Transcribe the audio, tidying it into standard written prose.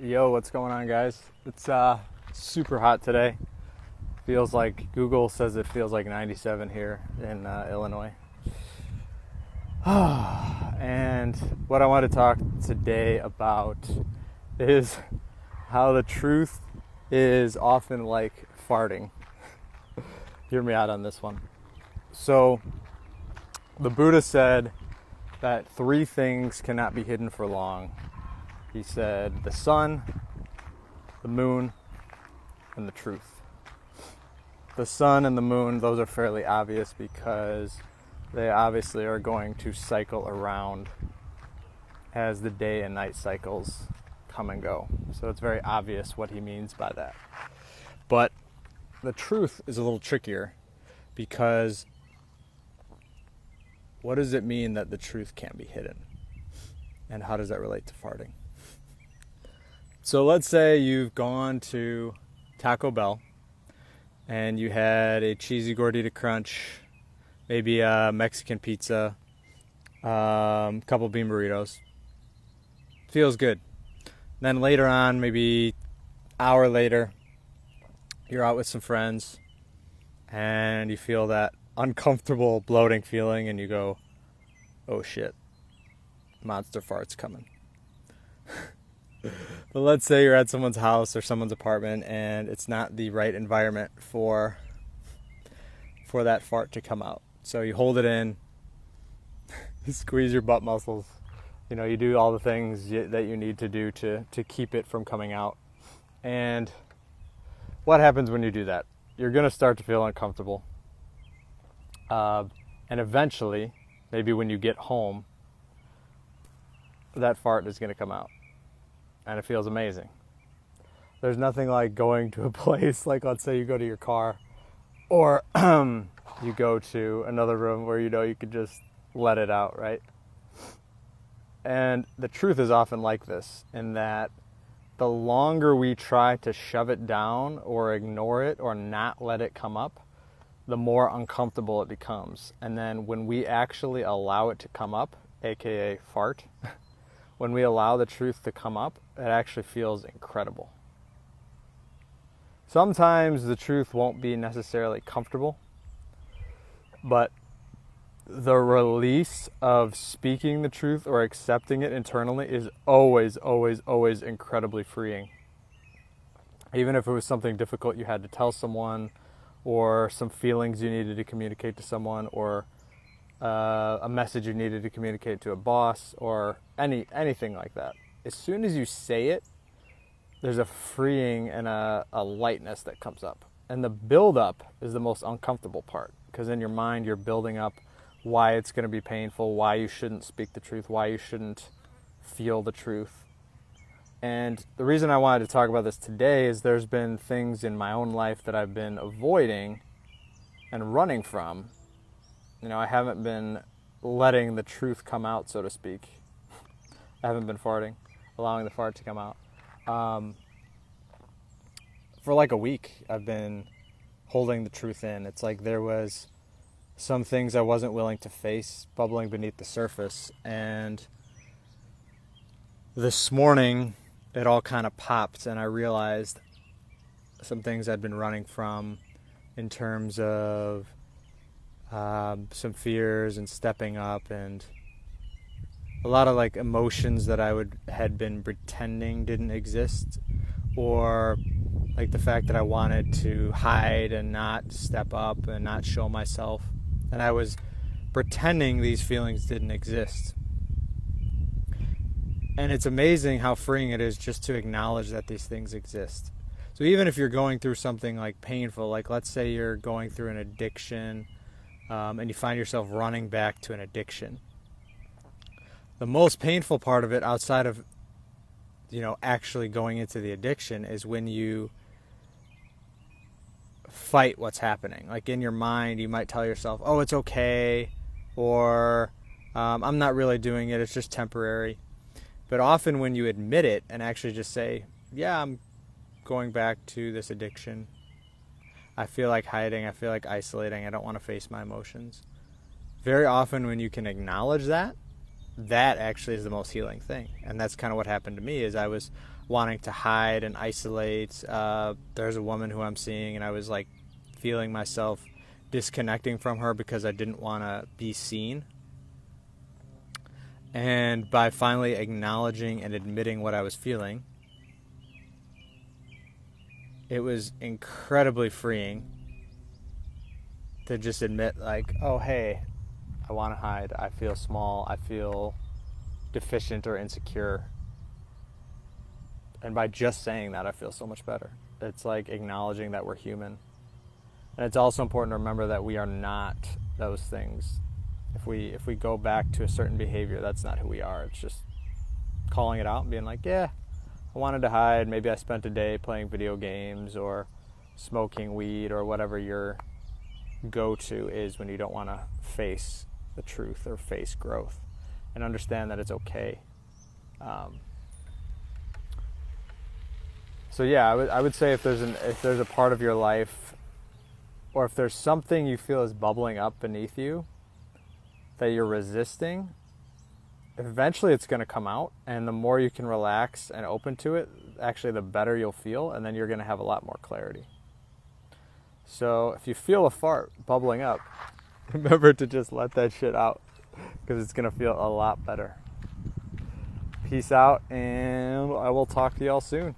Yo, what's going on, guys? It's super hot today. Feels like Google says it feels like 97 here in Illinois. And what I want to talk today about is how the truth is often like farting. Hear me out on this one. So, the Buddha said that three things cannot be hidden for long. He said the sun, the moon, and the truth. The sun and the moon, those are fairly obvious because they obviously are going to cycle around as the day and night cycles come and go. So it's very obvious what he means by that. But the truth is a little trickier because what does it mean that the truth can't be hidden? And how does that relate to farting? So let's say you've gone to Taco Bell and you had a cheesy gordita crunch, maybe a Mexican pizza, couple bean burritos. Feels good. Then later on, maybe an hour later, you're out with some friends and you feel that uncomfortable bloating feeling and you go, oh shit, monster fart's coming. But let's say you're at someone's house or someone's apartment and it's not the right environment for that fart to come out. So you hold it in, you squeeze your butt muscles, you do all the things that you need to do to keep it from coming out. And what happens when you do that? You're going to start to feel uncomfortable. And eventually, maybe when you get home, that fart is going to come out. And it feels amazing. There's nothing like going to a place, like let's say you go to your car, or you go to another room where you could just let it out, right? And the truth is often like this, in that the longer we try to shove it down or ignore it or not let it come up, the more uncomfortable it becomes. And then when we actually allow it to come up, aka fart, when we allow the truth to come up, it actually feels incredible. Sometimes the truth won't be necessarily comfortable, but the release of speaking the truth or accepting it internally is always, always, always incredibly freeing. Even if it was something difficult you had to tell someone, or some feelings you needed to communicate to someone, or a message you needed to communicate to a boss, or anything like that. As soon as you say it, there's a freeing and a lightness that comes up. And the build-up is the most uncomfortable part, because in your mind you're building up why it's going to be painful, why you shouldn't speak the truth, why you shouldn't feel the truth. And the reason I wanted to talk about this today is there's been things in my own life that I've been avoiding and running from. I haven't been letting the truth come out, so to speak. I haven't been farting, allowing the fart to come out. For like a week, I've been holding the truth in. It's like there was some things I wasn't willing to face bubbling beneath the surface. And this morning, it all kind of popped, and I realized some things I'd been running from in terms of some fears and stepping up, and a lot of like emotions that I had been pretending didn't exist, or like the fact that I wanted to hide and not step up and not show myself, and I was pretending these feelings didn't exist. And it's amazing how freeing it is just to acknowledge that these things exist. So even if you're going through something like painful, like let's say you're going through an addiction, and you find yourself running back to an addiction. The most painful part of it, outside of actually going into the addiction, is when you fight what's happening. Like in your mind, you might tell yourself, oh, it's okay, or I'm not really doing it, it's just temporary. But often when you admit it and actually just say, yeah, I'm going back to this addiction, I feel like hiding, I feel like isolating, I don't want to face my emotions. Very often when you can acknowledge that, that actually is the most healing thing. And that's kind of what happened to me. Is I was wanting to hide and isolate. There's a woman who I'm seeing, and I was like feeling myself disconnecting from her because I didn't want to be seen. And by finally acknowledging and admitting what I was feeling, it was incredibly freeing to just admit, like, oh, hey, I want to hide. I feel small. I feel deficient or insecure. And by just saying that, I feel so much better. It's like acknowledging that we're human. And it's also important to remember that we are not those things. If we go back to a certain behavior, that's not who we are. It's just calling it out and being like, yeah, I wanted to hide. Maybe I spent a day playing video games or smoking weed or whatever your go-to is when you don't want to face the truth or face growth, and understand that it's okay. So yeah, I would say if there's a part of your life, or if there's something you feel is bubbling up beneath you that you're resisting, eventually it's going to come out, and the more you can relax and open to it, actually the better you'll feel, and then you're going to have a lot more clarity. So if you feel a fart bubbling up, remember to just let that shit out, because it's going to feel a lot better. Peace out, and I will talk to y'all soon.